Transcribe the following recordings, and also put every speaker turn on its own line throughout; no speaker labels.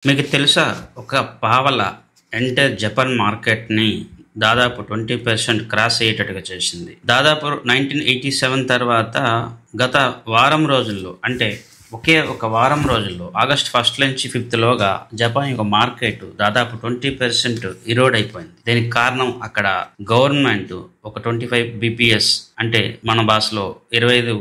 మీకు తెలుసా? ఒక పావలా అంటే జపాన్ మార్కెట్‌ని దాదాపు 20% క్రాస్ అయ్యేటట్టుగా చేసింది. దాదాపు 1987 తర్వాత గత వారం రోజుల్లో అంటే ఒకే ఒక వారం రోజుల్లో ఆగస్ట్ 1 నుంచి 5 లోగా జపాన్ యొక్క మార్కెట్ దాదాపు 20% ఇరోడ్ అయిపోయింది. దీనికి కారణం అక్కడ గవర్నమెంట్ ఒక 25 బీపీఎస్ అంటే మన భాషలో 25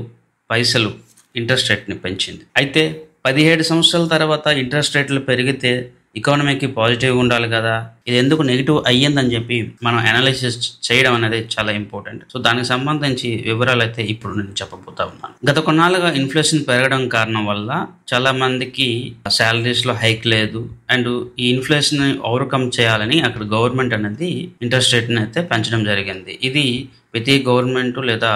పైసలు ఇంట్రెస్ట్ రేట్‌ని పెంచింది. అయితే 17 సంవత్సరాల తర్వాత ఇంట్రెస్ట్ రేట్లు పెరిగితే ఎకానమీకి పాజిటివ్‌గా ఉండాలి కదా! ఇది ఎందుకు నెగెటివ్ అయ్యిందని చెప్పి మనం అనాలిసిస్ చేయడం అనేది చాలా ఇంపార్టెంట్. సో, దానికి సంబంధించి వివరాలైతే ఇప్పుడు నేను చెప్పబోతా ఉన్నాను. గత కొన్నాళ్ళుగా ఇన్‌ఫ్లేషన్ పెరగడం కారణం వల్ల చాలా మందికి సాలరీస్‌లో హైక్ లేదు. అండ్ ఈ ఇన్‌ఫ్లేషన్‌ని ఓవర్‌కమ్ చేయాలని అక్కడ గవర్నమెంట్ అనేది ఇంట్రెస్ట్ రేట్‌ని అయితే పెంచడం జరిగింది. ఇది ప్రతి గవర్నమెంట్ లేదా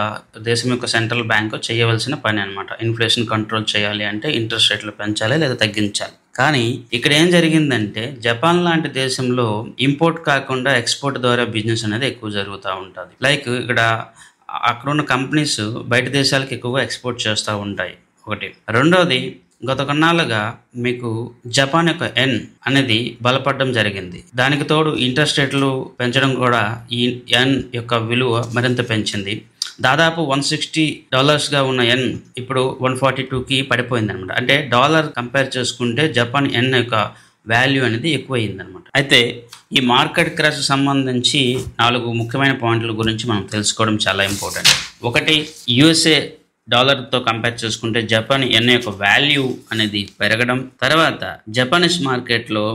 దేశం యొక్క సెంట్రల్ బ్యాంకు చేయవలసిన పని అనమాట. ఇన్‌ఫ్లేషన్ కంట్రోల్ చేయాలి అంటే ఇంట్రెస్ట్ రేట్లు పెంచాలి లేదా తగ్గించాలి. కానీ ఇక్కడ ఏం జరిగిందంటే జపాన్ లాంటి దేశంలో ఇంపోర్ట్ కాకుండా ఎక్స్‌పోర్ట్ ద్వారా బిజినెస్ అనేది ఎక్కువ జరుగుతూ ఉంటుంది. లైక్ ఇక్కడ అక్కడున్న కంపెనీస్ బయట దేశాలకు ఎక్కువగా ఎక్స్‌పోర్ట్ చేస్తూ ఉంటాయి ఒకటి. రెండోది గత కొన్నాళ్ళుగా మీకు జపాన్ యొక్క యెన్ అనేది బలపడడం జరిగింది. దానికి తోడు ఇంట్రెస్ట్ రేట్లు పెంచడం కూడా ఈ యెన్ యొక్క విలువ మరింత పెంచింది. దాదాపు $160గా ఉన్న యెన్ ఇప్పుడు 142కి పడిపోయింది అనమాట. అంటే డాలర్ కంపేర్ చేసుకుంటే జపాన్ యెన్ యొక్క వాల్యూ అనేది ఎక్కువైందనమాట. అయితే ఈ మార్కెట్ క్రాష్ సంబంధించి 4 ముఖ్యమైన పాయింట్ల గురించి మనం తెలుసుకోవడం చాలా ఇంపార్టెంట్. ఒకటి, యూఎస్ఏ డాలర్తో కంపేర్ చేసుకుంటే జపాన్ యెన్ యొక్క వాల్యూ అనేది పెరగడం. తర్వాత జపానీస్ మార్కెట్లో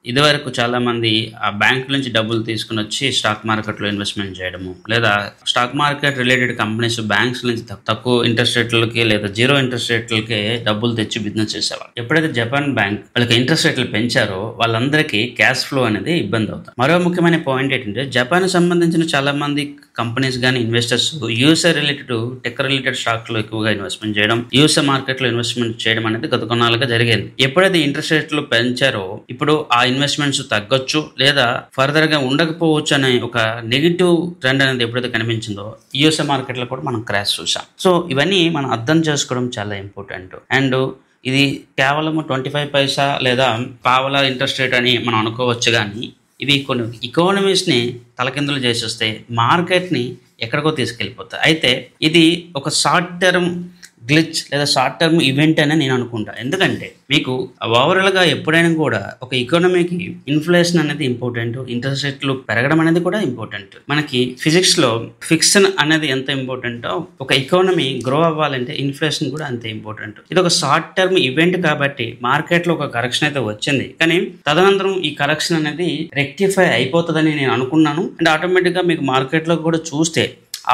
ఇదివరకు చాలామంది ఆ బ్యాంక్ నుంచి డబ్బులు తీసుకుని వచ్చి స్టాక్ మార్కెట్లో ఇన్వెస్ట్మెంట్ చేయడము, లేదా stock market related companies banks నుంచి తక్కువ ఇంట్రెస్ట్ రేట్లకి లేదా జీరో ఇంట్రెస్ట్ రేట్లకి డబ్బులు తెచ్చి బిజినెస్ చేసేవాళ్ళు. ఎప్పుడైతే జపాన్ బ్యాంక్ వాళ్ళకి ఇంట్రెస్ట్ రేట్లు పెంచారో వాళ్ళందరికీ క్యాష్ ఫ్లో అనేది ఇబ్బంది అవుతుంది. మరో ముఖ్యమైన పాయింట్ ఏంటంటే జపాన్ సంబంధించిన చాలా మంది కంపెనీస్ కానీ investors USA related tech related stock లో ఎక్కువగా ఇన్వెస్ట్మెంట్ చేయడం, యూఎస్ఏ మార్కెట్ లో ఇన్వెస్ట్మెంట్ చేయడం అనేది గత కొన్నాళ్ళుగా జరిగింది. ఎప్పుడైతే ఇంట్రెస్ట్ రేట్లు పెంచారో ఇప్పుడు ఆ ఇన్వెస్ట్మెంట్స్ తగ్గొచ్చు లేదా ఫర్దర్ గా ఉండకపోవచ్చు అనే ఒక నెగిటివ్ ట్రెండ్ అనేది ఎప్పుడైతే కనిపించిందో యూఎస్ఏ మార్కెట్ లో కూడా మనం క్రాష్ చూసాం. సో ఇవన్నీ మనం అర్థం చేసుకోవడం చాలా ఇంపార్టెంట్. అండ్ ఇది కేవలం 25 పైసా లేదా పావలా ఇంట్రెస్ట్ రేట్ అని మనం అనుకోవచ్చు, కానీ ఇవి కొన్ని ఎకానమీస్ని తలకిందులు చేసేస్తే మార్కెట్ని ఎక్కడికో తీసుకెళ్ళిపోతాయి. అయితే ఇది ఒక షార్ట్ టర్మ్ గ్లిచ్ లేదా షార్ట్ టర్మ్ ఈవెంట్ అని నేను అనుకుంటా. ఎందుకంటే మీకు ఓవరాల్గా ఎప్పుడైనా కూడా ఒక ఎకానమీకి ఇన్ఫ్లేషన్ అనేది ఇంపార్టెంట్, ఇంట్రెస్ట్ రేట్లు పెరగడం అనేది కూడా ఇంపార్టెంట్. మనకి ఫిజిక్స్లో ఫిక్షన్ అనేది ఎంత ఇంపార్టెంటో ఒక ఎకానమీ గ్రో అవ్వాలంటే ఇన్ఫ్లేషన్ కూడా అంతే ఇంపార్టెంట్. ఇది ఒక షార్ట్ టర్మ్ ఈవెంట్ కాబట్టి మార్కెట్లో ఒక కరెక్షన్ అయితే వచ్చింది, కానీ తదనంతరం ఈ కరెక్షన్ అనేది రెక్టిఫై అయిపోతుందని నేను అనుకున్నాను. అండ్ ఆటోమేటిక్గా మీకు మార్కెట్లో కూడా చూస్తే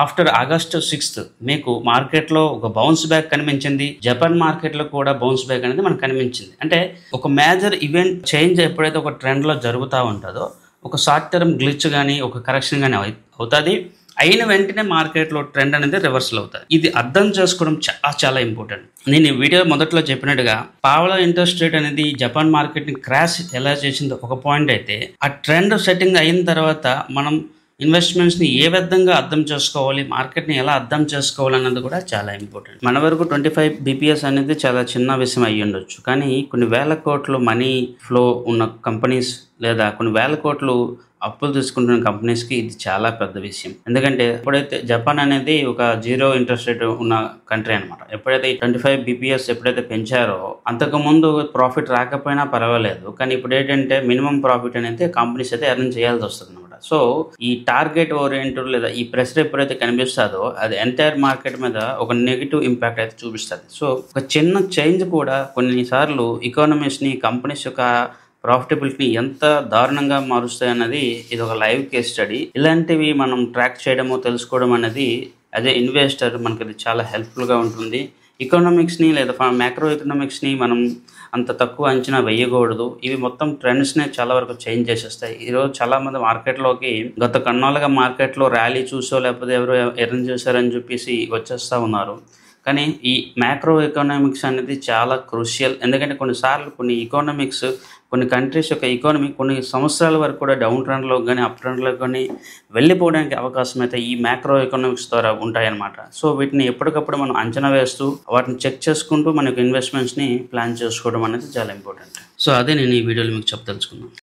ఆఫ్టర్ ఆగస్ట్ 6 మీకు మార్కెట్లో ఒక బౌన్స్ బ్యాక్ కనిపించింది. జపాన్ మార్కెట్లో కూడా బౌన్స్ బ్యాక్ అనేది మనకు కనిపించింది. అంటే ఒక మేజర్ ఈవెంట్ చేంజ్ ఎప్పుడైతే ఒక ట్రెండ్లో జరుగుతూ ఉంటుందో ఒక షార్ట్ టర్మ్ గ్లిచ్ కానీ ఒక కరెక్షన్ కానీ అవుతుంది. అయిన వెంటనే మార్కెట్లో ట్రెండ్ అనేది రివర్సల్ అవుతుంది. ఇది అర్థం చేసుకోవడం చాలా చాలా ఇంపార్టెంట్. నేను ఈ వీడియో మొదట్లో చెప్పినట్టుగా పావలా ఇంట్రెస్ట్ రేట్ అనేది జపాన్ మార్కెట్ని క్రాష్ ఎలా చేసిందో ఒక పాయింట్ అయితే, ఆ ట్రెండ్ సెట్టింగ్ అయిన తర్వాత మనం ఇన్వెస్ట్మెంట్స్ని ఏ విధంగా అర్థం చేసుకోవాలి, మార్కెట్ని ఎలా అర్థం చేసుకోవాలి అన్నది కూడా చాలా ఇంపార్టెంట్. మన వరకు 25 బీపీఎస్ అనేది చాలా చిన్న విషయం అయ్యి ఉండొచ్చు, కానీ కొన్ని వేల కోట్లు మనీ ఫ్లో ఉన్న కంపెనీస్ లేదా కొన్ని వేల కోట్లు అప్పులు తీసుకుంటున్న కంపెనీస్కి ఇది చాలా పెద్ద విషయం. ఎందుకంటే ఎప్పుడైతే జపాన్ అనేది ఒక జీరో ఇంట్రెస్ట్ రేట్ ఉన్న కంట్రీ అనమాట. ఎప్పుడైతే 25 బీపీఎస్ ఎప్పుడైతే పెంచారో అంతకుముందు ప్రాఫిట్ రాకపోయినా పర్వాలేదు, కానీ ఇప్పుడు ఏంటంటే మినిమం ప్రాఫిట్ అనేది కంపెనీస్ అయితే ఎర్న్ చేయాల్సి వస్తుంది అనమాట. సో ఈ టార్గెట్ ఓరియంటెడ్ లేదా ఈ ప్రెషర్ ఎప్పుడైతే కనిపిస్తుందో అది ఎంటైర్ మార్కెట్ మీద ఒక నెగిటివ్ ఇంపాక్ట్ అయితే చూపిస్తుంది. సో ఒక చిన్న చేంజ్ కూడా కొన్నిసార్లు ఎకానమీస్ని కంపెనీస్ యొక్క ప్రాఫిటబిలిటీని ఎంత దారుణంగా మారుస్తాయి అన్నది ఇది ఒక లైవ్ కేస్ స్టడీ. ఇలాంటివి మనం ట్రాక్ చేయడము తెలుసుకోవడం అనేది యాజ్ ఏ ఇన్వెస్టర్ మనకి అది చాలా హెల్ప్ఫుల్గా ఉంటుంది. ఎకనామిక్స్ని లేదా మ్యాక్రో ఎకనామిక్స్ని మనం అంత తక్కువ అంచనా వేయకూడదు. ఇవి మొత్తం ట్రెండ్స్ని చాలా వరకు చేంజ్ చేసేస్తాయి. ఈరోజు చాలామంది మార్కెట్లోకి గత కొన్నాళ్ళుగా మార్కెట్లో ర్యాలీ చూసో లేకపోతే ఎవరో ఎర్న్ చేశారని చెప్పేసి వచ్చేస్తూ ఉన్నారు. కానీ ఈ మ్యాక్రో ఎకనామిక్స్ అనేది చాలా క్రూషియల్. ఎందుకంటే కొన్నిసార్లు కొన్ని ఎకనామిక్స్ కొన్ని కంట్రీస్ యొక్క ఎకానమీ కొన్ని సంవత్సరాల వరకు కూడా డౌన్ ట్రెండ్లో కానీ అప్ ట్రెండ్లో కానీ వెళ్ళిపోవడానికి అవకాశం అయితే ఈ మ్యాక్రో ఎకనామిక్స్ ద్వారా ఉంటాయన్నమాట. సో వీటిని ఎప్పటికప్పుడు మనం అంచనా వేస్తూ వాటిని చెక్ చేసుకుంటూ మనకు ఇన్వెస్ట్మెంట్స్ని ప్లాన్ చేసుకోవడం అనేది చాలా ఇంపార్టెంట్. సో అదే నేను ఈ వీడియోలో మీకు చెప్పదలుచుకున్నాను.